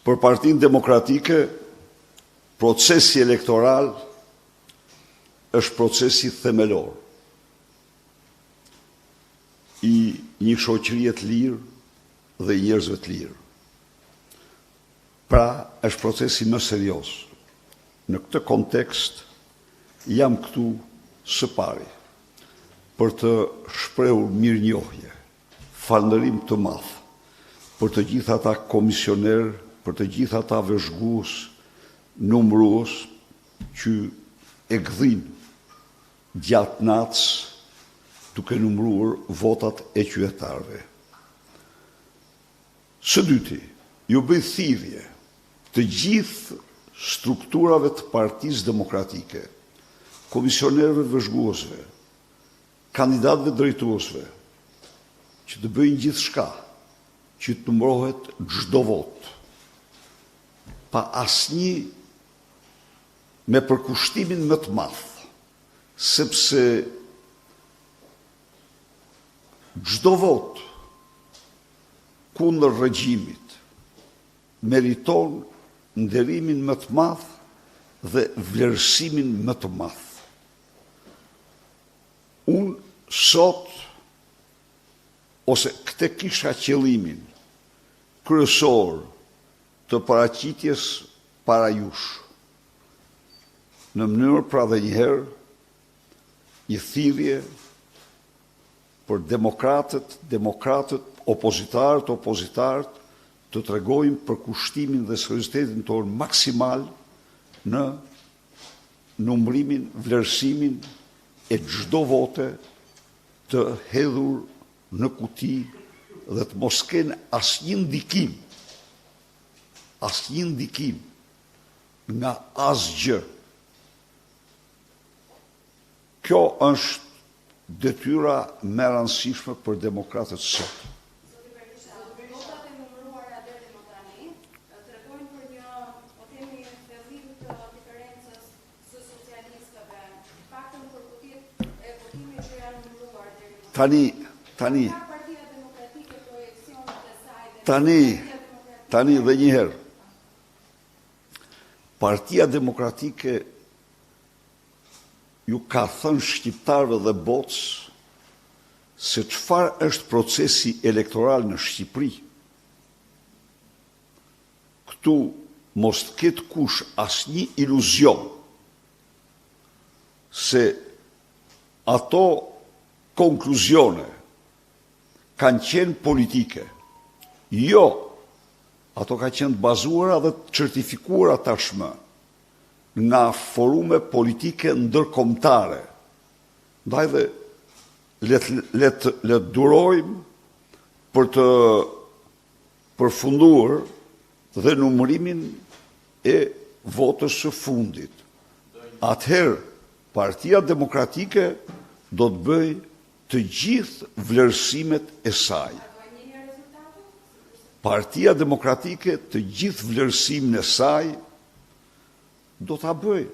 Për Partinë Demokratike, procesi elektoral është procesi themelor i një shoqërie të lirë dhe i njerëzve të lirë. Pra, është procesi më serioz. Në këtë kontekst, jam këtu së pari për të shprehur mirënjohje, falënderim të madh për të gjithë ata komisionerë, për të gjithë ata vëzhgues, numërues që e gdhin gjatë natës duke numëruar votat e qytetarëve. Së dyti, ju bëj thirrje të gjithë strukturave të Partisë Demokratike, komisionerëve vëzhguesve, kandidatëve drejtuesve, që të bëjnë gjithçka që të numërohet çdo vot, pa asnjë me përkushtimin më të madh, sepse çdo vot kundër regjimit meriton nderimin më të madh dhe vlerësimin më të madh. Unë sot, ose këte kisha qëllimin kryesor të paraqitjes para jush, në mënyrë pra dhe njëherë, një thirrje për demokratët, opozitarët, të tregojmë për kushtimin dhe seriozitetin tonë maksimal në numërimin, vlerësimin e çdo vote të hedhur në kuti dhe të mos kenë asnjë ndikim nga asgjë. Kjo është detyra më e rëndësishme për demokratët sot. Votat e numëruara deri më tani tregojnë për një, po themi, fillim të diferencës së socialistëve, paktën për kutitë e votimit që janë numëruar deri më tani. Partia Demokratike projekcionet e saj Tani dhe njëherë. Partia Demokratike ju ka thënë shqiptarëve dhe botës se çfarë është procesi elektoral në Shqipëri. Këtu mos të ketë kush asnjë iluzion se ato konkluzione kanë qenë politike. Jo, ato ka qenë bazuara dhe certifikuara tashmë nga forume politike ndërkombëtare. Ndaj dhe le durojmë për të përfunduar dhe numërimin e votës së fundit. Atëherë, Partia Demokratike do të bëjë të gjithë vlerësimet e saj. Partia Demokratike të gjithë vlerësimin e saj do ta bëjë.